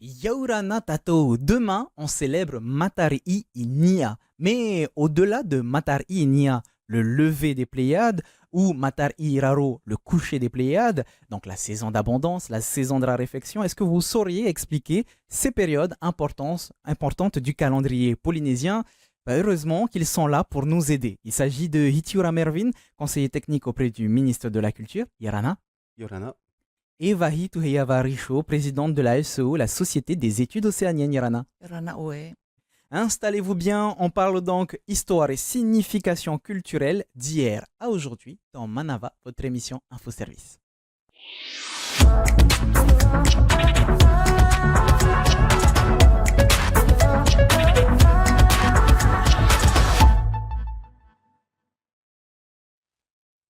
Yaurana Tato, demain on célèbre Matari'i Nia. Mais au-delà de Matari'i Nia, le lever des Pléiades, ou Matari'i Raro, le coucher des Pléiades, donc la saison d'abondance, la saison de raréfaction, est-ce que vous sauriez expliquer ces périodes importantes du calendrier polynésien? Heureusement qu'ils sont là pour nous aider. Il s'agit de Hitiura Mervin, conseiller technique auprès du ministre de la Culture, Yarana, Yorana. et Vahi Tuheyava Richo, présidente de la SEO, la Société des études océaniennes, Yarana. Rana Oe. Installez-vous bien, on parle donc histoire et signification culturelle d'hier à aujourd'hui dans Manava, votre émission Info Service.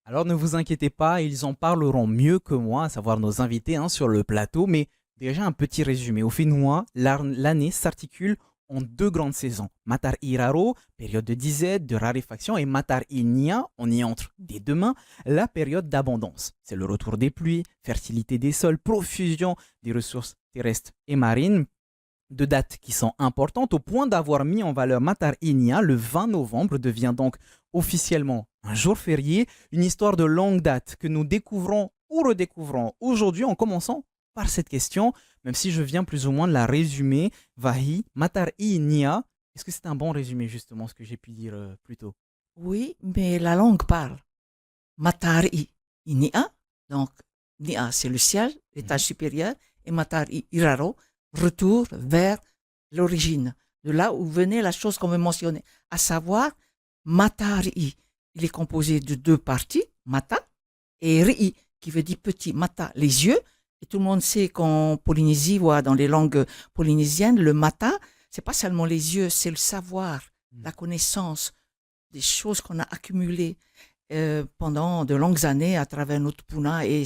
Alors ne vous inquiétez pas, ils en parleront mieux que moi, à savoir nos invités sur le plateau, mais déjà un petit résumé. Au Fénois, l'année s'articule en deux grandes saisons. Matar Iraro, période de disette, de raréfaction, et Matar Inia, on y entre dès demain, la période d'abondance. C'est le retour des pluies, fertilité des sols, profusion des ressources terrestres et marines, de dates qui sont importantes au point d'avoir mis en valeur Matar Inia. Le 20 novembre devient donc officiellement un jour férié, une histoire de longue date que nous découvrons ou redécouvrons aujourd'hui en commençant par cette question, même si je viens plus ou moins de la résumer. Vahi, Matar Inia, est-ce que c'est un bon résumé justement ce que j'ai pu dire plus tôt? Oui, mais la langue parle. Matari Inia, donc Nia c'est le ciel, l'étage supérieur, et Matari Iraro, retour vers l'origine, de là où venait la chose qu'on veut mentionner, à savoir Matari. Il est composé de deux parties, Mata et Ri, qui veut dire petit. Mata, les yeux. Et tout le monde sait qu'en Polynésie, ou dans les langues polynésiennes, le Mata, c'est pas seulement les yeux, c'est le savoir, la connaissance, des choses qu'on a accumulées pendant de longues années à travers notre Puna et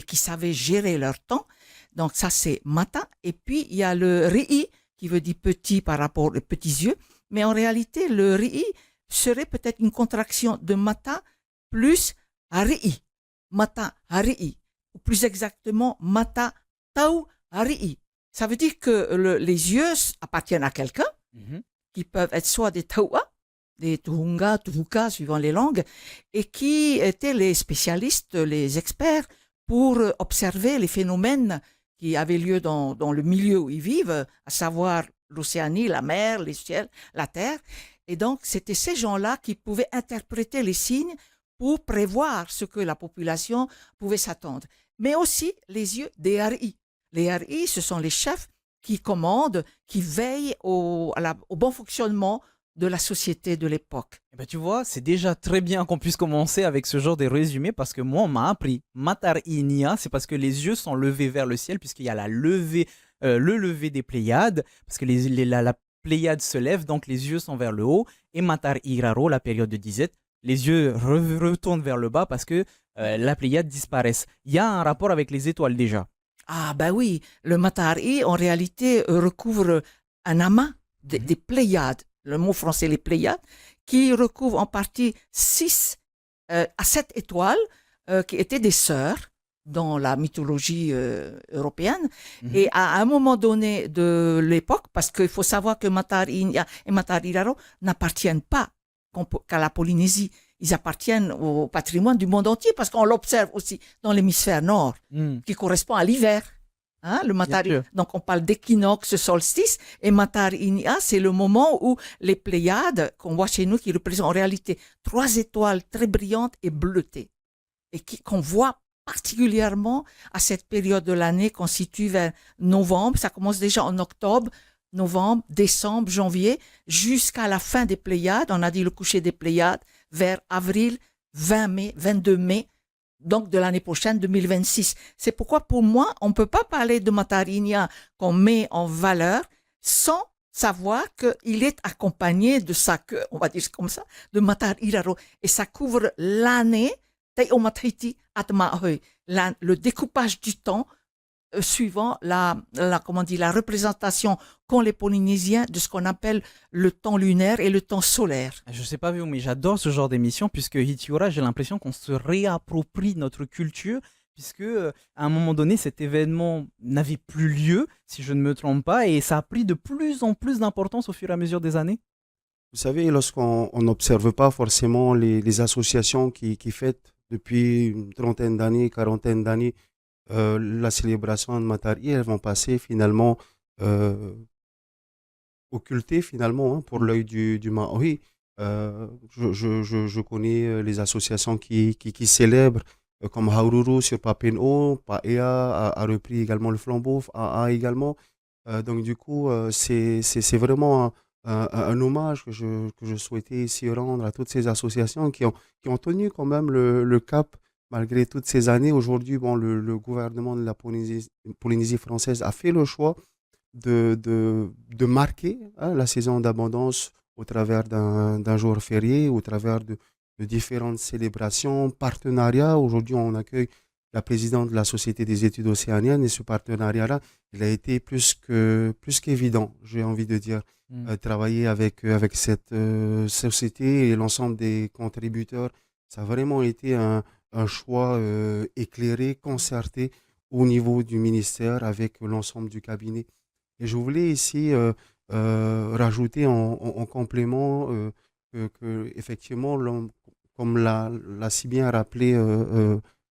qui savaient gérer leur temps. Donc ça, c'est Mata. Et puis, il y a le Ri, qui veut dire petit par rapport aux petits yeux. Mais en réalité, le Ri serait peut-être une contraction de Mata plus Harii. Mata Harii. Ou plus exactement, Mata Tau Harii. Ça veut dire que les yeux appartiennent à quelqu'un, qui peuvent être soit des Taua, des Tuhunga, Tuhuka, suivant les langues, et qui étaient les spécialistes, les experts, pour observer les phénomènes qui avaient lieu dans le milieu où ils vivent, à savoir l'Océanie, la mer, les ciels, la terre. Et donc, c'était ces gens-là qui pouvaient interpréter les signes pour prévoir ce que la population pouvait s'attendre. Mais aussi les yeux des RI. Les RI, ce sont les chefs qui commandent, qui veillent au bon fonctionnement de la société de l'époque. Eh ben, tu vois, c'est déjà très bien qu'on puisse commencer avec ce genre de résumé parce que moi, on m'a appris Matar Inia, c'est parce que les yeux sont levés vers le ciel puisqu'il y a le lever des Pléiades, parce que la Pléiade se lève, donc les yeux sont vers le haut, et Matar Iraro, la période de disette, les yeux retournent vers le bas parce que la Pléiade disparaisse. Il y a un rapport avec les étoiles déjà. Ah ben oui, le Matari en réalité recouvre un amas des Pléiades, le mot français les Pléiades, qui recouvre en partie 6 à 7 étoiles qui étaient des sœurs dans la mythologie européenne. Et à un moment donné de l'époque, parce qu'il faut savoir que Matari et Matari Raro n'appartiennent pas qu'à la Polynésie, ils appartiennent au patrimoine du monde entier parce qu'on l'observe aussi dans l'hémisphère nord, qui correspond à l'hiver. Hein, le Matari. Donc on parle d'équinoxe, solstice, et Matari Inia, c'est le moment où les Pléiades qu'on voit chez nous, qui représentent en réalité 3 étoiles très brillantes et bleutées, et qu'on voit particulièrement à cette période de l'année qu'on situe vers novembre. Ça commence déjà en octobre, novembre, décembre, janvier, jusqu'à la fin des Pléiades. On a dit le coucher des Pléiades vers avril, 20 mai, 22 mai, donc de l'année prochaine, 2026. C'est pourquoi pour moi, on ne peut pas parler de Matarinia qu'on met en valeur sans savoir qu'il est accompagné de sa queue, on va dire comme ça, de Matar Iraro. Et ça couvre l'année, le découpage du temps suivant la représentation qu'ont les Polynésiens de ce qu'on appelle le temps lunaire et le temps solaire. Je sais pas vous, mais j'adore ce genre d'émission puisque Hitiura, j'ai l'impression qu'on se réapproprie notre culture puisque à un moment donné, cet événement n'avait plus lieu, si je ne me trompe pas, et ça a pris de plus en plus d'importance au fur et à mesure des années. Vous savez, lorsqu'on n'observe pas forcément les associations qui fêtent depuis une trentaine d'années, quarantaine d'années, la célébration de Matari, elles vont passer finalement euh, occultées finalement, hein, pour l'œil du Maori. Je connais les associations qui célèbrent, comme Haururu sur Papen'o, Paea a repris également le flambeau, a également. Donc du coup, c'est vraiment un hommage que je souhaitais ici rendre à toutes ces associations qui ont tenu quand même le cap malgré toutes ces années. Aujourd'hui, bon, le gouvernement de la Polynésie française a fait le choix de marquer, hein, la saison d'abondance au travers d'un jour férié, au travers de différentes célébrations, partenariats. Aujourd'hui, on accueille la présidente de la Société des études océaniennes et ce partenariat-là, il a été plus qu'évident, j'ai envie de dire. Travailler avec cette société et l'ensemble des contributeurs, ça a vraiment été un choix éclairé, concerté au niveau du ministère avec l'ensemble du cabinet. Et je voulais ici rajouter en complément effectivement, comme l'a si bien rappelé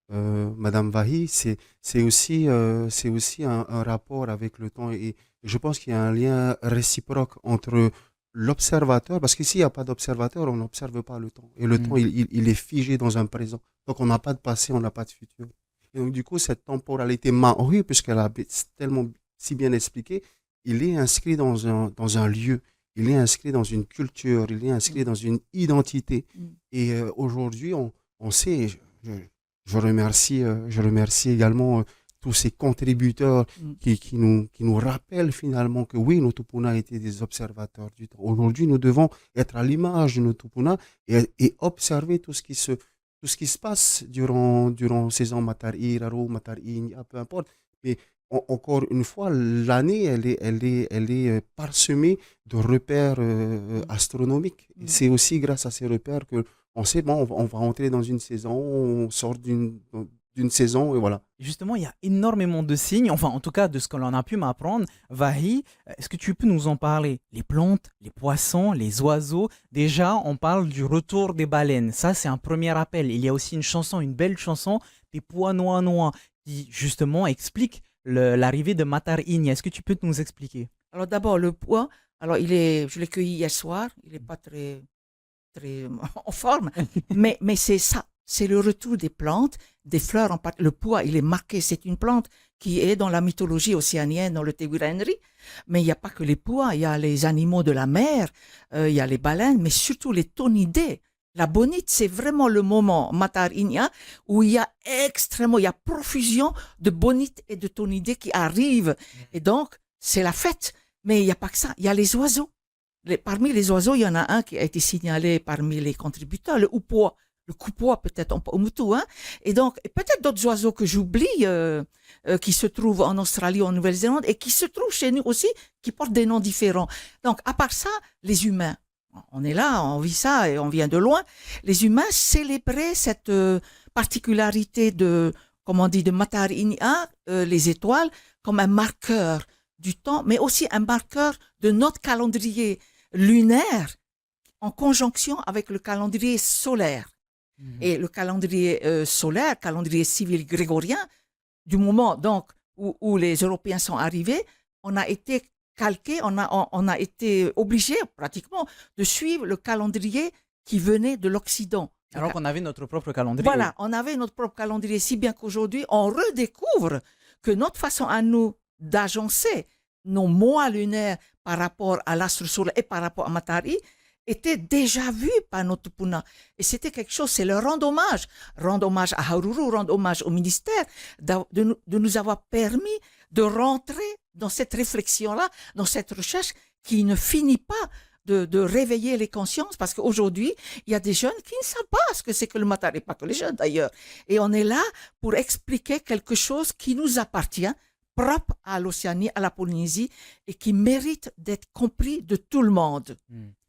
Madame Vahi, c'est aussi un rapport avec le temps. Et je pense qu'il y a un lien réciproque entre l'observateur, parce qu'ici, il n'y a pas d'observateur, on n'observe pas le temps. Et le temps, il est figé dans un présent. Donc, on n'a pas de passé, on n'a pas de futur. Et donc, du coup, cette temporalité maori, puisqu'elle a tellement si bien expliqué, il est inscrit dans un lieu, il est inscrit dans une culture, il est inscrit dans une identité. Et aujourd'hui, on sait, je remercie également tous ces contributeurs qui nous rappellent finalement que oui, nos Tupuna étaient des observateurs du temps. Aujourd'hui, nous devons être à l'image de nos Tupuna et observer tout ce qui se passe durant ces ans Matari, Raro, Matari, peu importe. Mais encore une fois, l'année, elle est parsemée de repères astronomiques. Et c'est aussi grâce à ces repères que on sait, bon, on va entrer dans une saison, on sort d'une saison, et voilà. Justement, il y a énormément de signes, enfin en tout cas de ce que l'on a pu m'apprendre. Vahi, est-ce que tu peux nous en parler? Les plantes, les poissons, les oiseaux. Déjà, on parle du retour des baleines. Ça, c'est un premier appel. Il y a aussi une chanson, une belle chanson, des Pois Noa Noa, qui justement explique l'arrivée de Matar Inya. Est-ce que tu peux nous expliquer? Alors d'abord, le pois, alors je l'ai cueilli hier soir, il n'est pas très en forme, mais c'est ça, c'est le retour des plantes, des fleurs. Le pois, il est marqué, c'est une plante qui est dans la mythologie océanienne, dans le Te Wiraenri, mais il n'y a pas que les pois, il y a les animaux de la mer, il y a les baleines, mais surtout les tonidés. La bonite, c'est vraiment le moment, Matar Inya, où il y a profusion de bonites et de tonidés qui arrivent. Et donc, c'est la fête. Mais il n'y a pas que ça, il y a les oiseaux. Parmi les oiseaux, il y en a un qui a été signalé parmi les contributeurs, le houpois. Le coupois, peut-être en Paumotu, hein. Et donc, peut-être d'autres oiseaux que j'oublie, qui se trouvent en Australie ou en Nouvelle-Zélande et qui se trouvent chez nous aussi, qui portent des noms différents. Donc, à part ça, les humains. On est là, on vit ça et on vient de loin. Les humains célébraient cette particularité de Matar Inya, les étoiles, comme un marqueur du temps, mais aussi un marqueur de notre calendrier lunaire en conjonction avec le calendrier solaire. Et le calendrier solaire, calendrier civil grégorien, du moment donc où les Européens sont arrivés, on a été calqué, on a été obligé pratiquement de suivre le calendrier qui venait de l'Occident. Alors qu'on avait notre propre calendrier. Voilà, on avait notre propre calendrier, si bien qu'aujourd'hui, on redécouvre que notre façon à nous d'agencer nos mois lunaires par rapport à l'astre solaire et par rapport à Matari était déjà vu par nos Tupuna. Et c'était quelque chose, c'est le rendre hommage à Haururu, rendre hommage au ministère de nous avoir permis de rentrer dans cette réflexion-là, dans cette recherche qui ne finit pas de réveiller les consciences, parce qu'aujourd'hui, il y a des jeunes qui ne savent pas ce que c'est que le Matari, pas que les jeunes d'ailleurs. Et on est là pour expliquer quelque chose qui nous appartient, propre à l'Océanie, à la Polynésie, et qui mérite d'être compris de tout le monde.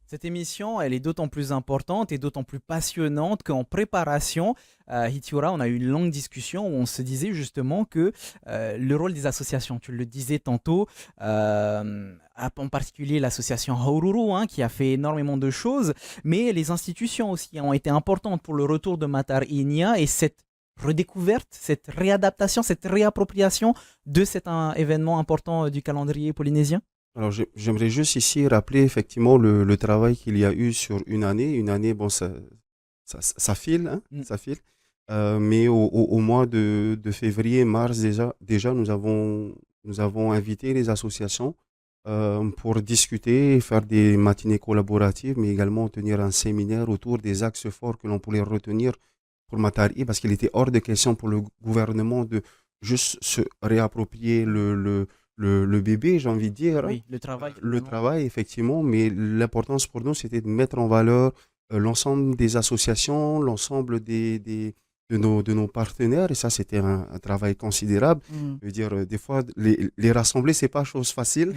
Cette émission, elle est d'autant plus importante et d'autant plus passionnante qu'en préparation, Hitiura, on a eu une longue discussion où on se disait justement que le rôle des associations, tu le disais tantôt, en particulier l'association Haururu, hein, qui a fait énormément de choses, mais les institutions aussi ont été importantes pour le retour de Matar Inia et cette redécouverte, cette réadaptation, cette réappropriation de cet événement important du calendrier polynésien. Alors, j'aimerais juste ici rappeler effectivement le travail qu'il y a eu sur une année. Une année, bon, ça file, hein, Mm. ça file. Mais au mois de février, mars déjà nous avons invité les associations pour discuter, faire des matinées collaboratives, mais également tenir un séminaire autour des axes forts que l'on pourrait retenir pour Matari, parce qu'il était hors de question pour le gouvernement de juste se réapproprier le bébé, j'ai envie de dire, hein. Oui, le travail. Le Finalement. travail, effectivement, mais l'importance pour nous, c'était de mettre en valeur l'ensemble des associations, l'ensemble de nos partenaires, et ça, c'était un travail considérable. Mm. Je veux dire, des fois, les rassembler, c'est pas chose facile,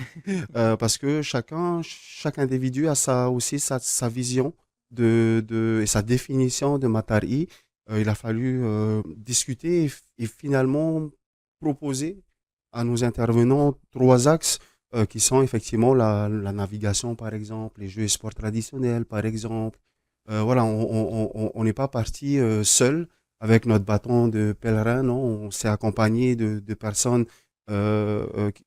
parce que chaque individu a aussi sa vision et sa définition de Matari. Il a fallu discuter et finalement proposer à nos intervenants trois axes qui sont effectivement la navigation, par exemple, les jeux et sports traditionnels, par exemple. Voilà, on n'est pas parti seul avec notre bâton de pèlerin, non, on s'est accompagné de personnes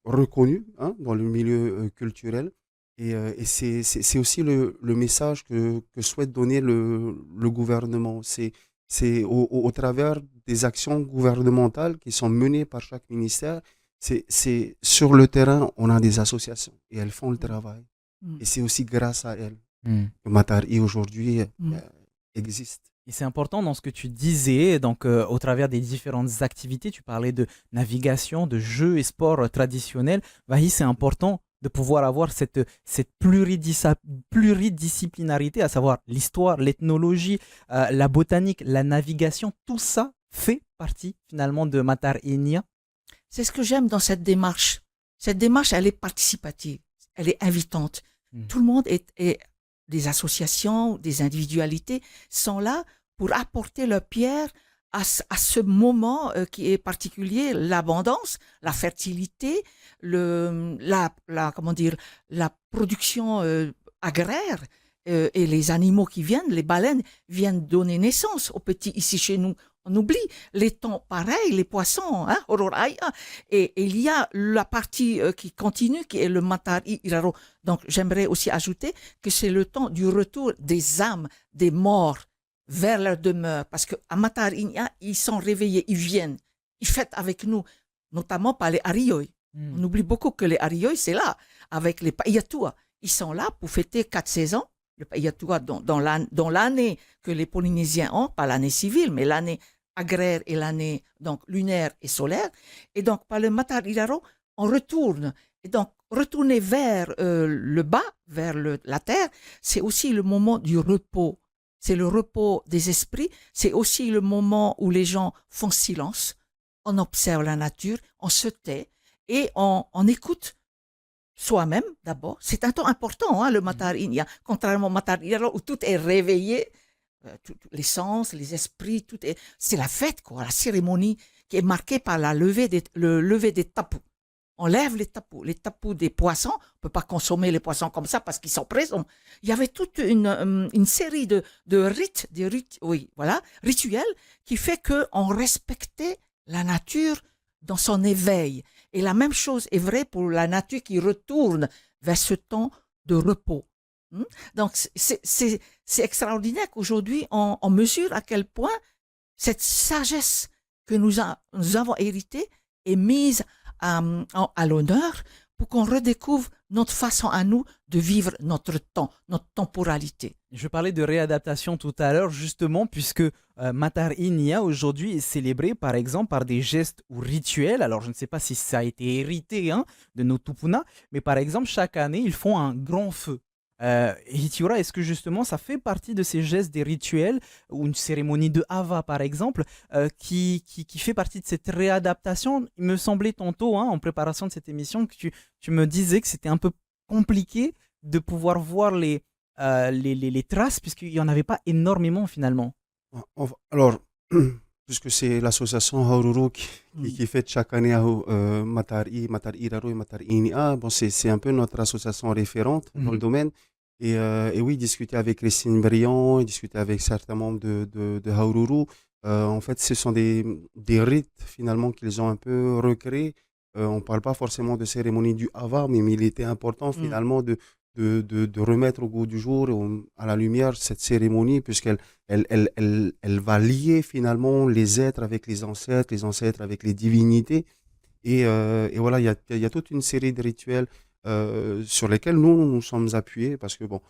reconnues, hein, dans le milieu culturel. Et c'est aussi le message que souhaite donner le gouvernement. C'est au travers des actions gouvernementales qui sont menées par chaque ministère. C'est sur le terrain, on a des associations et elles font le travail. Mm. Et c'est aussi grâce à elles Mm. que Matari aujourd'hui Mm. existe. Et c'est important dans ce que tu disais, donc au travers des différentes activités, tu parlais de navigation, de jeux et sports traditionnels. Vahi, c'est important de pouvoir avoir cette pluridisciplinarité, à savoir l'histoire, l'ethnologie, la botanique, la navigation, tout ça fait partie finalement de Matar Inia. C'est ce que j'aime dans cette démarche. Cette démarche, elle est participative, elle est invitante. Mm. Tout le monde des associations, des individualités sont là pour apporter leur pierre à ce moment qui est particulier, l'abondance, la fertilité, comment dire, la production agraire et les animaux qui viennent, les baleines viennent donner naissance aux petits ici chez nous. On oublie les temps pareils, les poissons, hein, et il y a la partie qui continue, qui est le Matari Iraro. Donc, j'aimerais aussi ajouter que c'est le temps du retour des âmes, des morts, vers leur demeure. Parce qu'à Matari, ils sont réveillés, ils viennent, ils fêtent avec nous, notamment par les Arioi. Mm. On oublie beaucoup que les Arioi, c'est là, avec les Paiatua. Ils sont là pour fêter 4 saisons. Le Paiatua dans l'année que les Polynésiens ont, pas l'année civile, mais l'année agraire et l'année donc lunaire et solaire. Et donc, par le Matar Iraro, on retourne. Et donc, retourner vers le bas, vers la terre, c'est aussi le moment du repos. C'est le repos des esprits. C'est aussi le moment où les gens font silence. On observe la nature, on se tait et on écoute soi-même d'abord. C'est un temps important, hein, le Matar Inia. Contrairement au Matar Iraro où tout est réveillé, les sens, les esprits, c'est la fête, quoi, la cérémonie qui est marquée par le lever des tapous. On lève les tapous des poissons. On ne peut pas consommer les poissons comme ça parce qu'ils sont présents. Il y avait toute une série de rites, rituels qui fait qu'on respectait la nature dans son éveil. Et la même chose est vraie pour la nature qui retourne vers ce temps de repos. Donc, c'est extraordinaire qu'aujourd'hui, on mesure à quel point cette sagesse que nous avons héritée est mise à l'honneur pour qu'on redécouvre notre façon à nous de vivre notre temps, notre temporalité. Je parlais de réadaptation tout à l'heure, justement, puisque Matar Inia aujourd'hui est célébré, par exemple, par des gestes ou rituels. Alors, je ne sais pas si ça a été hérité, hein, de nos Tupuna, mais par exemple, chaque année, ils font un grand feu. Hitiura, est-ce que justement ça fait partie de ces gestes, des rituels, ou une cérémonie de Hava par exemple, qui fait partie de cette réadaptation? Il me semblait tantôt, hein, en préparation de cette émission, que tu me disais que c'était un peu compliqué de pouvoir voir les traces, puisqu'il n'y en avait pas énormément finalement. Alors, puisque c'est l'association Haururu qui fête chaque année Matar Iraro et Matar Inia, bon, c'est un peu notre association référente dans le domaine. Et oui, discuter avec Christine Briand, discuter avec certains membres de Haururu. En fait, ce sont des rites finalement qu'ils ont un peu recréés. On ne parle pas forcément de cérémonie du Hava, mais il était important finalement de remettre au goût du jour, à la lumière, cette cérémonie, puisqu'elle elle va lier finalement les êtres avec les ancêtres avec les divinités. Et voilà, il y a toute une série de rituels sur lesquels nous sommes appuyés, parce que bon,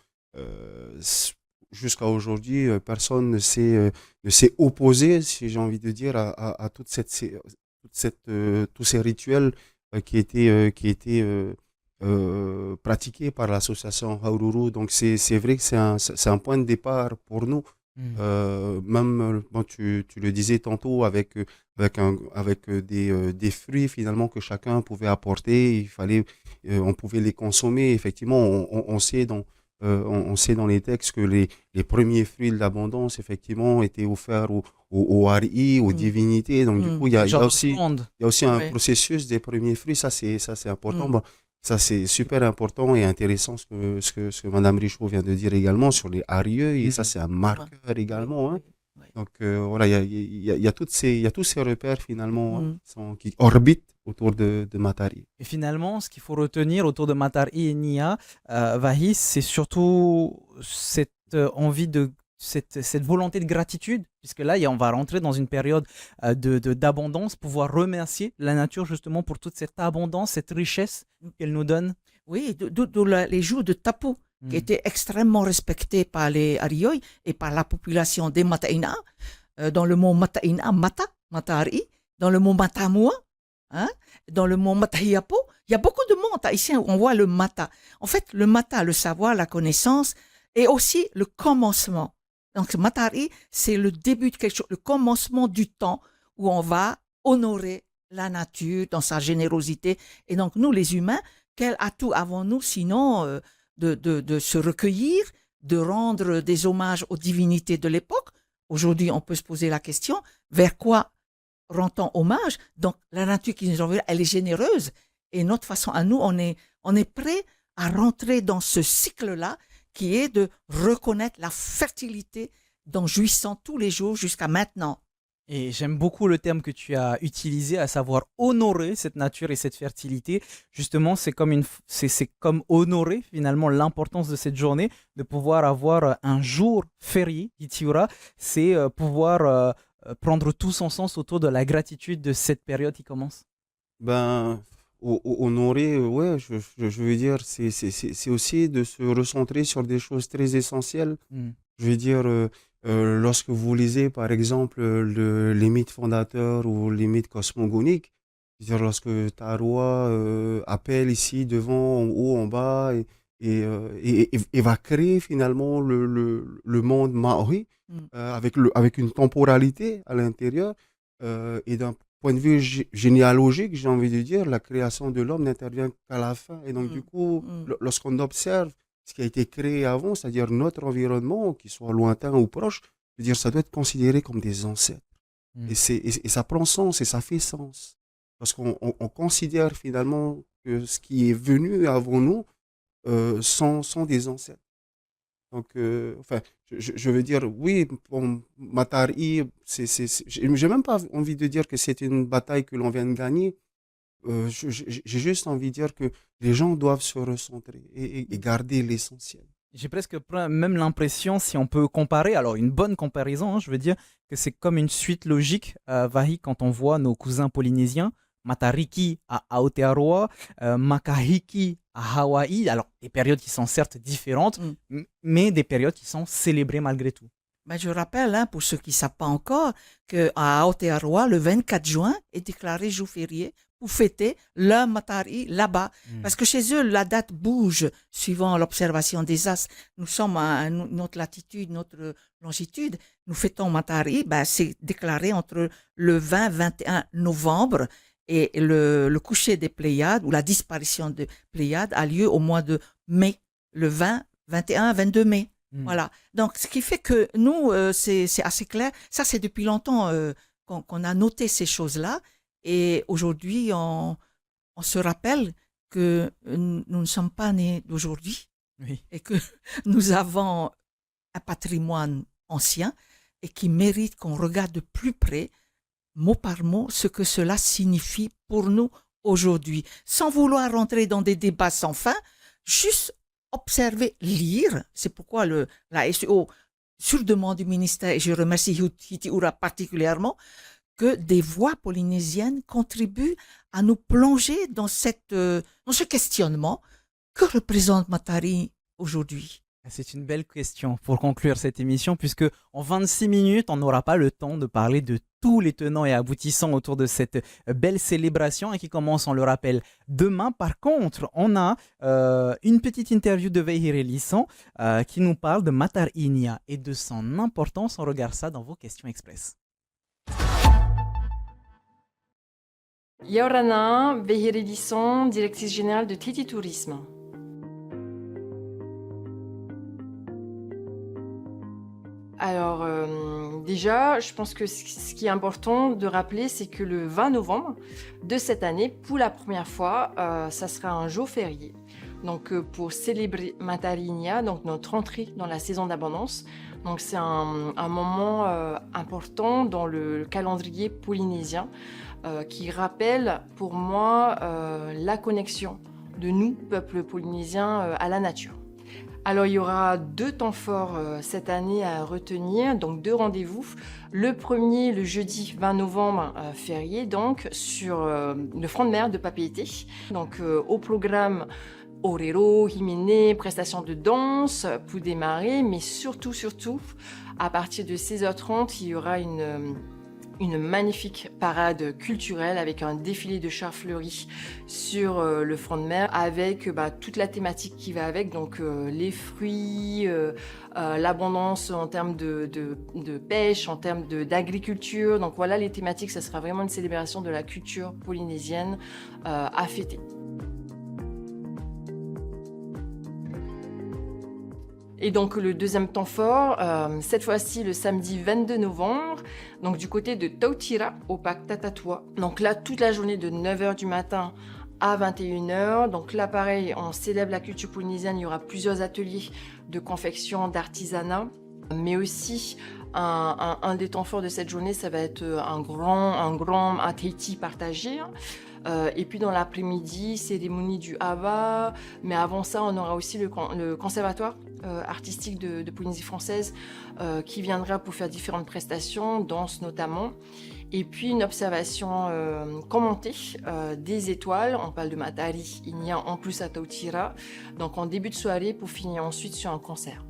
jusqu'à aujourd'hui, personne ne s'est opposé, si j'ai envie de dire, à tous ces rituels qui étaient pratiqués par l'association Haururu. Donc c'est vrai que c'est un point de départ pour nous. Même, bon, tu le disais tantôt, avec des fruits finalement que chacun pouvait apporter, on pouvait les consommer. Effectivement, on sait dans les textes que les premiers fruits de l'abondance, effectivement, étaient offerts aux Hari, aux divinités. Donc, du coup, il y a Genre aussi, d'offrande. il y a aussi un Ouais. processus des premiers fruits. Ça, c'est important. Mm. Bon, ça, c'est super important et intéressant ce que Madame Richaud vient de dire également sur les Harieux. Et ça, c'est un marqueur également, hein. Oui. Donc, voilà, il y a tous ces repères finalement, hein, Mm. qui orbitent autour de Matari. Et finalement, ce qu'il faut retenir autour de Matar et Nia, Vahis, c'est surtout cette envie cette volonté de gratitude, puisque là, on va rentrer dans une période d'abondance, pouvoir remercier la nature justement pour toute cette abondance, cette richesse qu'elle nous donne. Oui, d'où les jours de Tapu, qui Mm. étaient extrêmement respectés par les Arioy et par la population des Mataina. Dans le mont Mataina, Matari, dans le mont Matamua, hein, dans le mont Matahiapo. Il y a beaucoup de monts. Ici, on voit le Mata. En fait, le Mata, le savoir, la connaissance, et aussi le commencement. Donc, Matari, c'est le début de quelque chose, le commencement du temps où on va honorer la nature dans sa générosité. Et donc, nous, les humains, quel atout avons-nous sinon de se recueillir, de rendre des hommages aux divinités de l'époque? Aujourd'hui, on peut se poser la question, vers quoi rend-on hommage? Donc, la nature qui nous envoie, elle est généreuse. Et notre façon à nous, on est prêt à rentrer dans ce cycle-là qui est de reconnaître la fertilité dont jouissons tous les jours jusqu'à maintenant. Et j'aime beaucoup le terme que tu as utilisé, à savoir honorer cette nature et cette fertilité. Justement, c'est comme honorer finalement l'importance de cette journée, de pouvoir avoir un jour férié, Itiura, c'est pouvoir prendre tout son sens autour de la gratitude de cette période qui commence. Ben, honorer, ouais, je veux dire, c'est aussi de se recentrer sur des choses très essentielles. Mm. Je veux dire, lorsque vous lisez, par exemple, les mythes fondateurs ou les mythes cosmogoniques, je veux dire, lorsque Taroa appelle ici, devant, en haut, en bas, et va créer finalement le monde Maori, avec une temporalité à l'intérieur, et d'un point de vue généalogique, j'ai envie de dire, la création de l'homme n'intervient qu'à la fin. Et donc, du coup, lorsqu'on observe ce qui a été créé avant, c'est-à-dire notre environnement, qu'il soit lointain ou proche, je veux dire, ça doit être considéré comme des ancêtres. Et ça prend sens et ça fait sens. Parce qu'on considère finalement que ce qui est venu avant nous sont des ancêtres. Donc, enfin, je veux dire, oui, bon, Matari, j'ai même pas envie de dire que c'est une bataille que l'on vient de gagner. J'ai juste envie de dire que les gens doivent se recentrer et garder l'essentiel. J'ai presque même l'impression, si on peut comparer, alors une bonne comparaison, hein, je veux dire que c'est comme une suite logique, Vahi, quand on voit nos cousins polynésiens, Matariki à Aotearoa, Makahiki à Hawaï, alors des périodes qui sont certes différentes, mais des périodes qui sont célébrées malgré tout. Ben, je rappelle, hein, pour ceux qui ne savent pas encore, qu'à Aotearoa, le 24 juin est déclaré jour férié pour fêter le Matari là-bas. Parce que chez eux, la date bouge suivant l'observation des astres. Nous sommes à notre latitude, notre longitude. Nous fêtons Matari, ben, c'est déclaré entre le 20-21 novembre et le coucher des Pléiades ou la disparition des Pléiades a lieu au mois de mai, le 20, 21, 22 mai. Mm. Voilà. Donc, ce qui fait que nous, c'est assez clair. Ça, c'est depuis longtemps qu'on a noté ces choses-là. Et aujourd'hui, on se rappelle que nous ne sommes pas nés d'aujourd'hui Oui. et que nous avons un patrimoine ancien et qui mérite qu'on regarde de plus près, mot par mot, ce que cela signifie pour nous aujourd'hui. Sans vouloir rentrer dans des débats sans fin, juste observer, lire. C'est pourquoi la SEO, sur demande du ministère, et je remercie Hiti Oura particulièrement, que des voix polynésiennes contribuent à nous plonger dans ce questionnement. Que représente Matari aujourd'hui? C'est une belle question pour conclure cette émission, puisque en 26 minutes, on n'aura pas le temps de parler de tous les tenants et aboutissants autour de cette belle célébration et qui commence, on le rappelle, demain. Par contre, on a une petite interview de Vehire Lisson qui nous parle de Matar Inia et de son importance. On regarde ça dans vos questions express. Yaurana, Vehire Lisson, directrice générale de Titi Tourisme. Alors, déjà, je pense que ce qui est important de rappeler, c'est que le 20 novembre de cette année, pour la première fois, ça sera un jour férié. Donc, pour célébrer Matarinia, donc notre entrée dans la saison d'abondance. Donc, c'est un moment important dans le calendrier polynésien qui rappelle pour moi la connexion de nous, peuple polynésien, à la nature. Alors, il y aura 2 temps forts cette année à retenir, donc 2 rendez-vous. Le premier, le jeudi 20 novembre, férié, donc, sur le front de mer de Papeete. Donc, au programme, Orero, Himine, prestations de danse pour démarrer, mais surtout, à partir de 16h30, il y aura une magnifique parade culturelle avec un défilé de chars fleuris sur le front de mer avec toute la thématique qui va avec, donc les fruits, l'abondance en termes de pêche, en termes d'agriculture. Donc voilà les thématiques, ça sera vraiment une célébration de la culture polynésienne à fêter. Et donc le deuxième temps fort, cette fois-ci le samedi 22 novembre, donc du côté de Tautira au parc Tatatua. Donc là, toute la journée de 9h du matin à 21h. Donc là, pareil, on célèbre la culture polynésienne. Il y aura plusieurs ateliers de confection, d'artisanat, mais aussi un des temps forts de cette journée, ça va être un grand atheiti partagé. Et puis dans l'après-midi, cérémonie du Hava. Mais avant ça, on aura aussi le conservatoire artistique de Polynésie française qui viendra pour faire différentes prestations, danse notamment. Et puis une observation commentée des étoiles. On parle de Matari Inia en plus à Tautira. Donc en début de soirée pour finir ensuite sur un concert.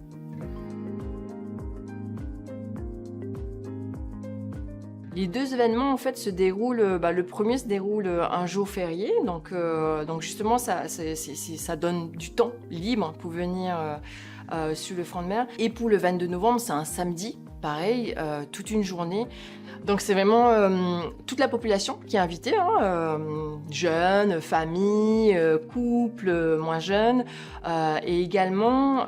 Les 2 événements en fait se déroulent. Le premier se déroule un jour férié, donc justement ça donne du temps libre pour venir sur le front de mer. Et pour le 22 novembre, c'est un samedi, pareil, toute une journée. Donc c'est vraiment toute la population qui est invitée, jeunes, familles, couples, moins jeunes, et également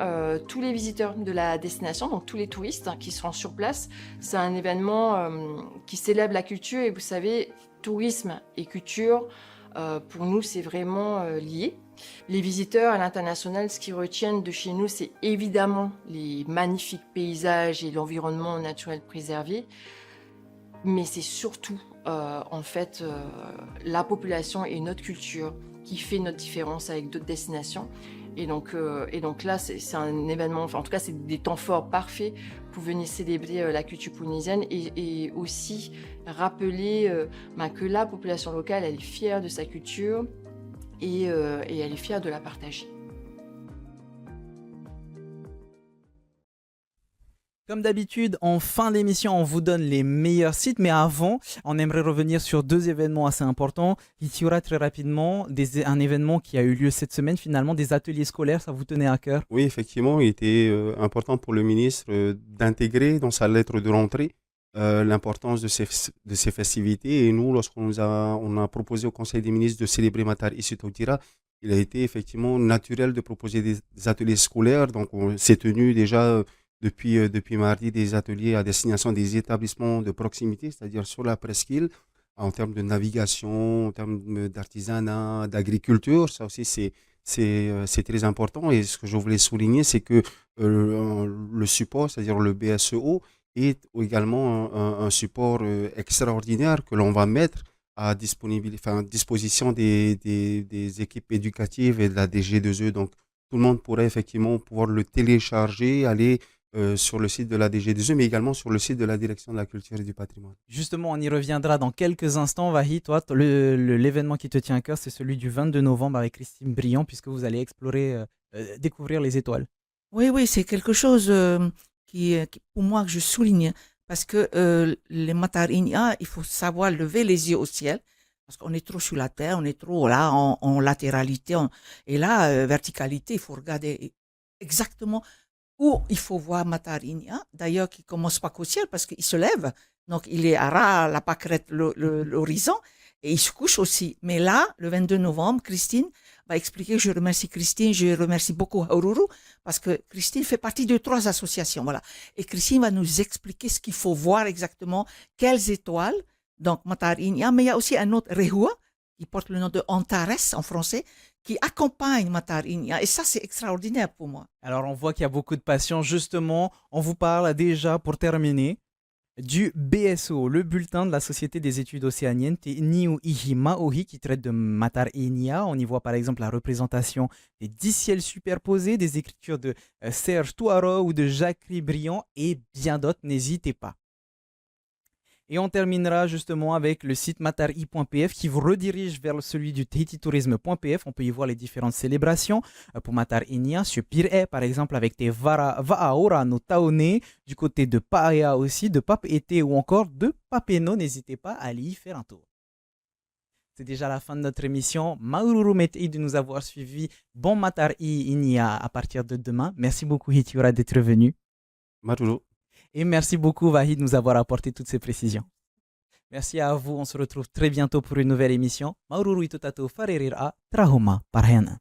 tous les visiteurs de la destination, donc tous les touristes qui seront sur place. C'est un événement qui célèbre la culture et vous savez, tourisme et culture, pour nous c'est vraiment lié. Les visiteurs à l'international, ce qu'ils retiennent de chez nous, c'est évidemment les magnifiques paysages et l'environnement naturel préservé. Mais c'est surtout, la population et notre culture qui fait notre différence avec d'autres destinations. Et donc là, c'est un événement, en tout cas, c'est des temps forts parfaits pour venir célébrer la culture polynésienne et aussi rappeler que la population locale, elle est fière de sa culture et elle est fière de la partager. Comme d'habitude, en fin d'émission, on vous donne les meilleurs sites, mais avant, on aimerait revenir sur 2 événements assez importants. Hiti Oura, très rapidement, un événement qui a eu lieu cette semaine, finalement, des ateliers scolaires, ça vous tenait à cœur? Oui, effectivement, il était important pour le ministre d'intégrer dans sa lettre de rentrée l'importance de ces festivités. Et nous, lorsqu'on a proposé au Conseil des ministres de célébrer Matar ici Tautira, il a été effectivement naturel de proposer des ateliers scolaires. Donc, on s'est tenu déjà depuis mardi des ateliers à destination des établissements de proximité, c'est-à-dire sur la presqu'île, en termes de navigation, en termes d'artisanat, d'agriculture. Ça aussi, c'est très important. Et ce que je voulais souligner, c'est que le support, c'est-à-dire le BSEO, est également un support extraordinaire que l'on va mettre à disposition des équipes éducatives et de la DG2E. Donc, tout le monde pourrait effectivement pouvoir le télécharger, aller sur le site de la DG2E, mais également sur le site de la Direction de la Culture et du Patrimoine. Justement, on y reviendra dans quelques instants. Vahid, toi, l'événement qui te tient à cœur, c'est celui du 22 novembre avec Christine Briand, puisque vous allez explorer, découvrir les étoiles. Oui, oui, c'est quelque chose pour moi, que je souligne. Parce que les Matarinia, il faut savoir lever les yeux au ciel. Parce qu'on est trop sur la terre, on est trop là en latéralité. Et là, verticalité, il faut regarder exactement où il faut voir Matarinia. D'ailleurs, qui commence pas qu'au ciel parce qu'il se lève. Donc, il est à ras la pâquerette, l'horizon. Et il se couche aussi. Mais là, le 22 novembre, Christine va expliquer. Je remercie Christine, je remercie beaucoup Haururu, parce que Christine fait partie de 3 associations. Voilà. Et Christine va nous expliquer ce qu'il faut voir exactement, quelles étoiles. Donc, Matarinia, mais il y a aussi un autre Rehua, qui porte le nom de Antares en français, qui accompagne Matarinia. Et ça, c'est extraordinaire pour moi. Alors, on voit qu'il y a beaucoup de passion. Justement, on vous parle déjà, pour terminer, du BSO, le bulletin de la Société des études océaniennes, Niu Ihi Maohi, qui traite de Matar Inia. On y voit par exemple la représentation des 10 ciels superposés, des écritures de Serge Touaro ou de Jacques Briand et bien d'autres, n'hésitez pas. Et on terminera justement avec le site matari.pf qui vous redirige vers celui du tahititourisme.pf. On peut y voir les différentes célébrations pour Matar Inia, sur Pir'e par exemple avec des Va'aora no Taone, du côté de Paea aussi, de Papeete ou encore de Papeno. N'hésitez pas à aller y faire un tour. C'est déjà la fin de notre émission. Maururu Metei de nous avoir suivis. Bon Matar Inia à partir de demain. Merci beaucoup Hitiura d'être venu. Marulu. Et merci beaucoup Vahid de nous avoir apporté toutes ces précisions. Merci à vous, on se retrouve très bientôt pour une nouvelle émission. Maururu itotato farerira trahoma parhena.